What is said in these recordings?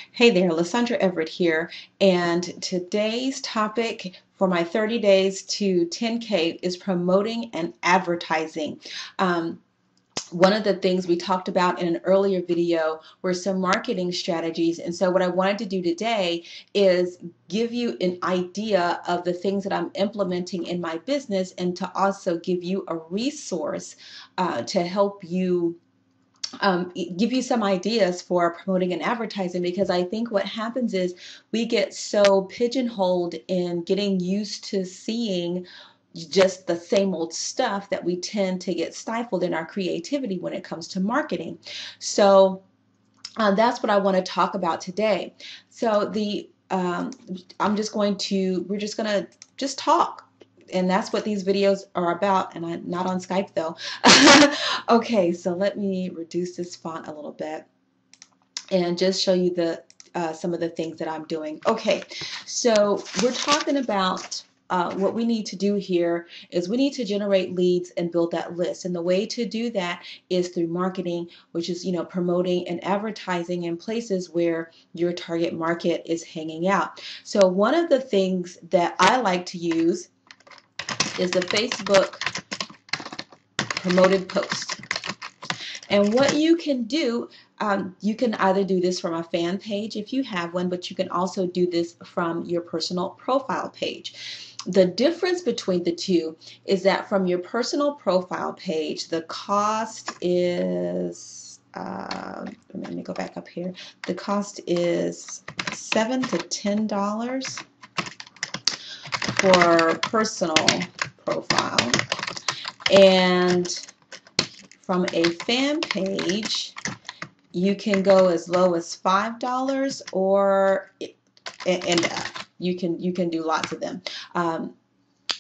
Hey there, Lysandra Everett here, and today's topic for my 30 days to 10K is promoting and advertising. Um, One of the things we talked about in an earlier video were some marketing strategies, and so what I wanted to do today is give you an idea of the things that I'm implementing in my business and to also give you a resource to help you give you some ideas for promoting and advertising, because I think what happens is we get so pigeonholed in getting used to seeing just the same old stuff that we tend to get stifled in our creativity when it comes to marketing. So that's what I want to talk about today. So we're just going to just talk. And that's what these videos are about. And I'm not on Skype though. Okay, so let me reduce this font a little bit and just show you some of the things that I'm doing. Okay, so we're talking about what we need to do here is we need to generate leads and build that list. And the way to do that is through marketing, which is, promoting and advertising in places where your target market is hanging out. So one of the things that I like to use is the Facebook promoted post. And what you can do, you can either do this from a fan page if you have one, but you can also do this from your personal profile page. The difference between the two is that from your personal profile page, the cost is, let me go back up here. The cost is $7 to $10 for personal profile. And from a fan page, you can go as low as $5 or you can do lots of them.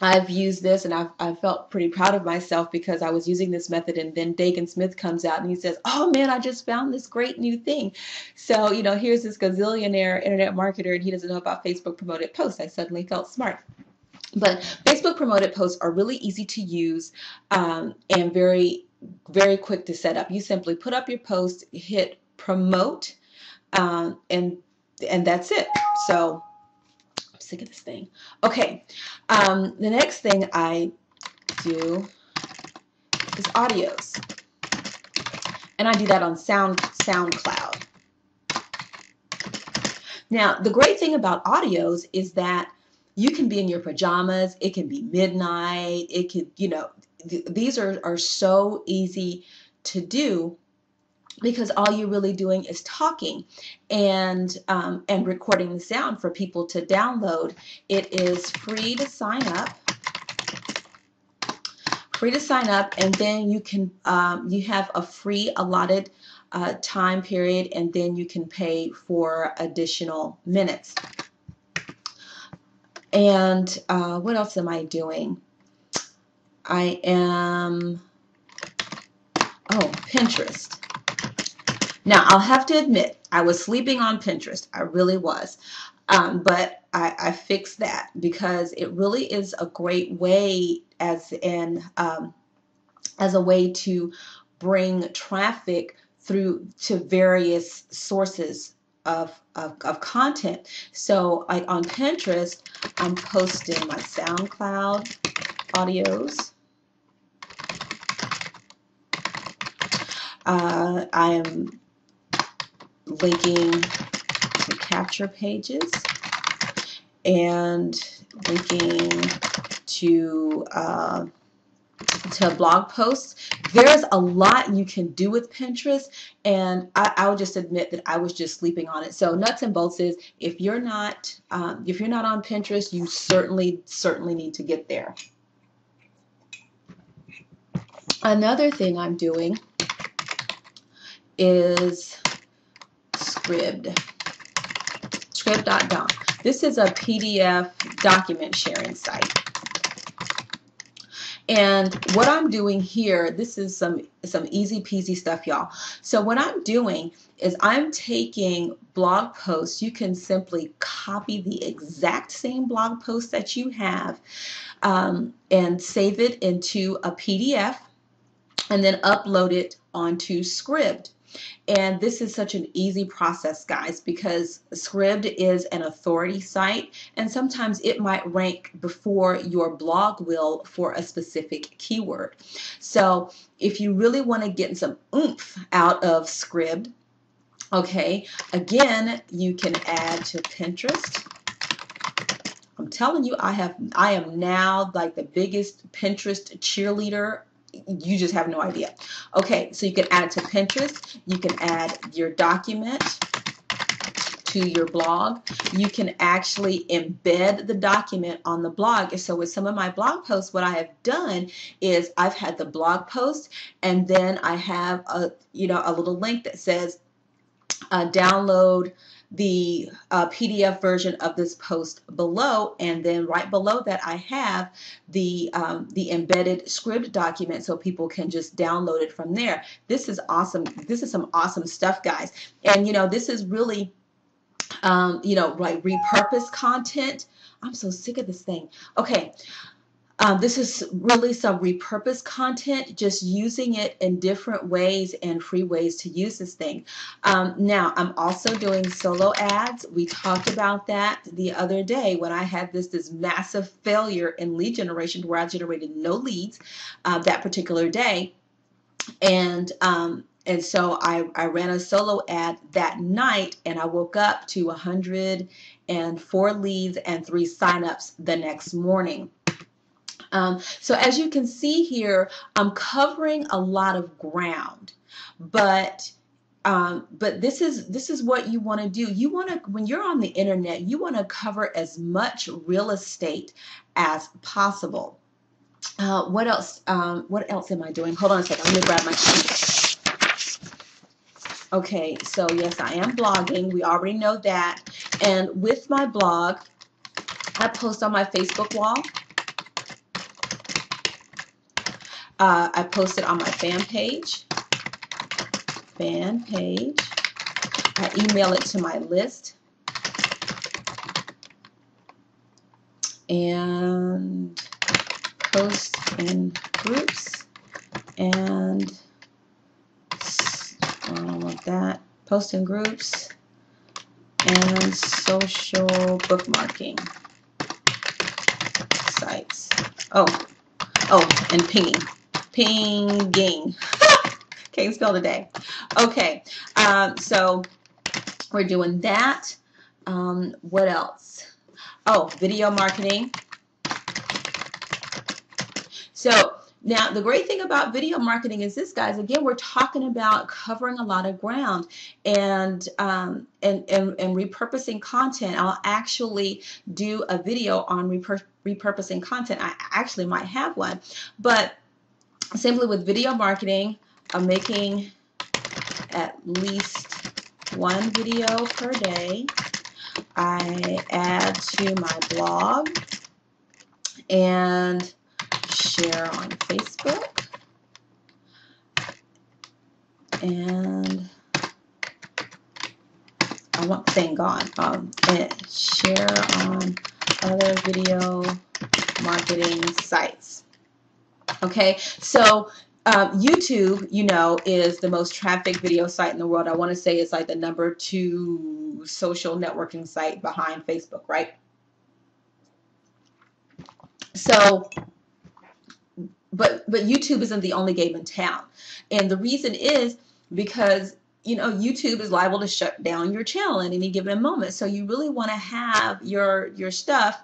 I've used this and I've felt pretty proud of myself because I was using this method, and then Dagan Smith comes out and he says, oh man, I just found this great new thing. So, here's this gazillionaire internet marketer and he doesn't know about Facebook promoted posts. I suddenly felt smart. But Facebook promoted posts are really easy to use and very quick to set up. You simply put up your post, hit promote, and that's it. So I'm sick of this thing. Okay, the next thing I do is audios, and I do that on SoundCloud. Now, the great thing about audios is that you can be in your pajamas. It can be midnight. It could, these are so easy to do because all you're really doing is talking and recording the sound for people to download. It is free to sign up. And then you can you have a free allotted time period, and then you can pay for additional minutes. And what else am I doing? I am, Pinterest. Now, I'll have to admit, I was sleeping on Pinterest. I really was. But I fixed that because it really is a great way as a way to bring traffic through to various sources of content. So like on Pinterest, I'm posting my SoundCloud audios. I am linking to capture pages and linking to blog posts. There's a lot you can do with Pinterest, and I would just admit that I was just sleeping on it. So nuts and bolts is if you're not on Pinterest, you certainly need to get there. Another thing I'm doing is Scribd.com. This is a PDF document sharing site. And what I'm doing here, this is some easy peasy stuff, y'all. So what I'm doing is I'm taking blog posts. You can simply copy the exact same blog post that you have and save it into a PDF and then upload it onto Scribd. And this is such an easy process, guys, because Scribd is an authority site, and sometimes it might rank before your blog will for a specific keyword. So if you really want to get some oomph out of Scribd, okay, again, you can add to Pinterest. I'm telling you, I am now like the biggest Pinterest cheerleader. You just have no idea. Okay, so you can add it to Pinterest. You can add your document to your blog. You can actually embed the document on the blog. So with some of my blog posts, what I have done is I've had the blog post, and then I have a little link that says download the PDF version of this post below, and then right below that I have the embedded Scribd document, so people can just download it from there. This is awesome. This is some awesome stuff, guys. And this is really like repurposed content. I'm so sick of this thing. Okay. This is really some repurposed content, just using it in different ways and free ways to use this thing. Now, I'm also doing solo ads. We talked about that the other day when I had this massive failure in lead generation where I generated no leads that particular day. And so I ran a solo ad that night, and I woke up to 104 leads and 3 signups the next morning. So as you can see here, I'm covering a lot of ground, but this is what you want to do. You want to, when you're on the internet, you want to cover as much real estate as possible. What else am I doing? Hold on a second. Let me grab my sheet. Okay, so yes, I am blogging. We already know that. And with my blog, I post on my Facebook wall. I post it on my fan page. I email it to my list. And post in groups. And I don't want that. Post in groups and social bookmarking sites. Oh, and pinging. Can't spell today. Okay, so we're doing that. What else? Oh, video marketing. So now the great thing about video marketing is this, guys. Again, we're talking about covering a lot of ground and repurposing content. I'll actually do a video on repurposing content. I actually might have one, but simply with video marketing, I'm making at least 1 video per day. I add to my blog and share on Facebook, and I want the thing gone. And share on other video marketing sites. Okay, so YouTube, is the most trafficked video site in the world. I want to say it's like the #2 social networking site behind Facebook, right? So, but YouTube isn't the only game in town, and the reason is because YouTube is liable to shut down your channel at any given moment. So you really want to have your stuff,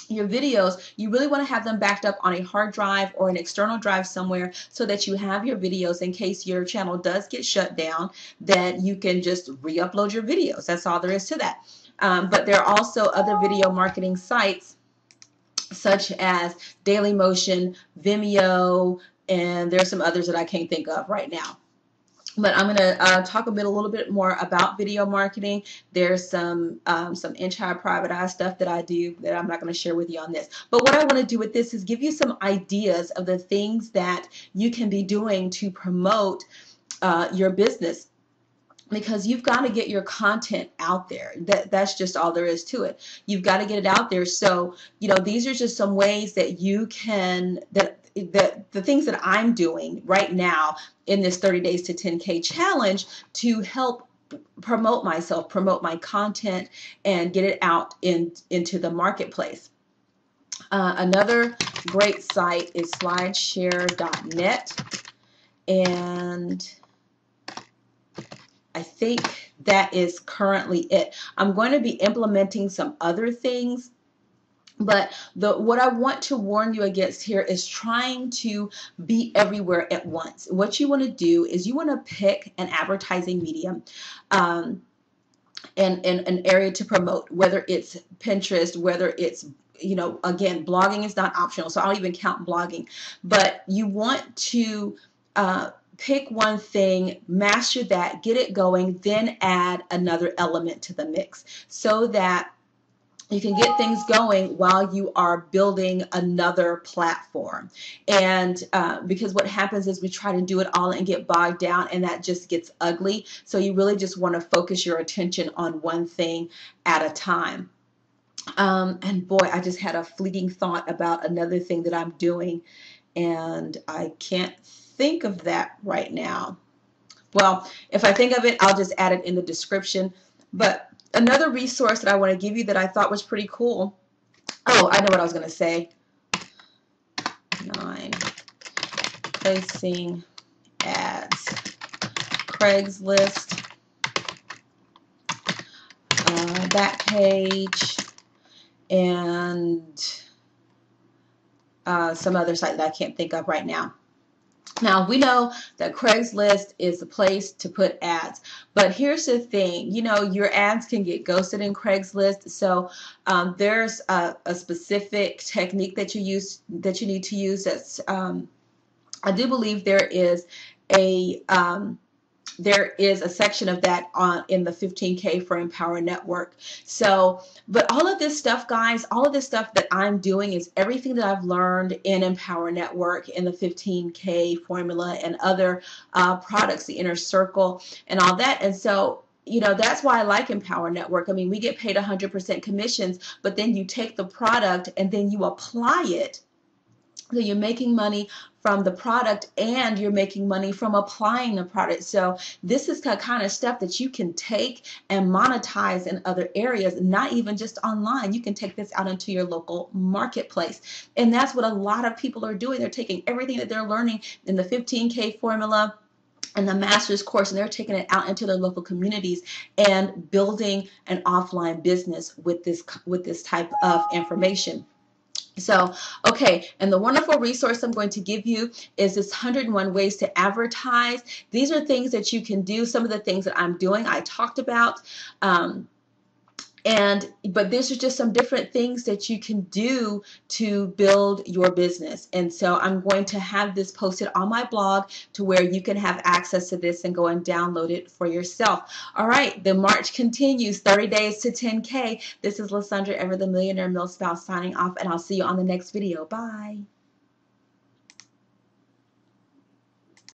your videos, you really want to have them backed up on a hard drive or an external drive somewhere, so that you have your videos in case your channel does get shut down, that you can just re-upload your videos. That's all there is to that. But there are also other video marketing sites such as Dailymotion, Vimeo, and there's some others that I can't think of right now. But I'm going to talk a little bit more about video marketing. There's some inch high private eye stuff that I do that I'm not going to share with you on this. But what I want to do with this is give you some ideas of the things that you can be doing to promote your business. because you've got to get your content out there. That's just all there is to it. You've got to get it out there. So, you know, these are just some ways that you can, that the things that I'm doing right now in this 30 days to 10K challenge to help promote myself, promote my content, and get it out into the marketplace. Another great site is slideshare.net, and I think that is currently it. I'm going to be implementing some other things, but what I want to warn you against here is trying to be everywhere at once. What you want to do is you want to pick an advertising medium and an area to promote, whether it's Pinterest, whether it's, you know, again, blogging is not optional, so I don't even count blogging, but you want to pick one thing, master that, get it going, then add another element to the mix so that you can get things going while you are building another platform. And because what happens is we try to do it all and get bogged down, and that just gets ugly. So you really just want to focus your attention on one thing at a time. And boy, I just had a fleeting thought about another thing that I'm doing, and I can't think of that right now. Well, if I think of it, I'll just add it in the description. But another resource that I want to give you that I thought was pretty cool. Oh, I know what I was going to say. 9. Placing ads. Craigslist. Backpage. And some other site that I can't think of right now. Now, we know that Craigslist is the place to put ads, but here's the thing, you know, your ads can get ghosted in Craigslist. So there's a specific technique that you need to use. That's I do believe there is a section of that in the 15K for Empower Network. So, but all of this stuff, guys, all of this stuff that I'm doing is everything that I've learned in Empower Network, in the 15K formula, and other products, the Inner Circle, and all that. And so, you know, that's why I like Empower Network. I mean, we get paid 100% commissions, but then you take the product and then you apply it. So you're making money from the product, and you're making money from applying the product. So this is the kind of stuff that you can take and monetize in other areas, not even just online. You can take this out into your local marketplace. And that's what a lot of people are doing. They're taking everything that they're learning in the 15K formula and the master's course, and they're taking it out into their local communities and building an offline business with this type of information. So, okay, and the wonderful resource I'm going to give you is this 101 ways to advertise. These are things that you can do. Some of the things that I'm doing, I talked about. But these are just some different things that you can do to build your business. And so I'm going to have this posted on my blog to where you can have access to this and go and download it for yourself. All right, the march continues, 30 days to 10K. This is Lysandra Ever the Millionaire Mill Spouse signing off, and I'll see you on the next video. Bye.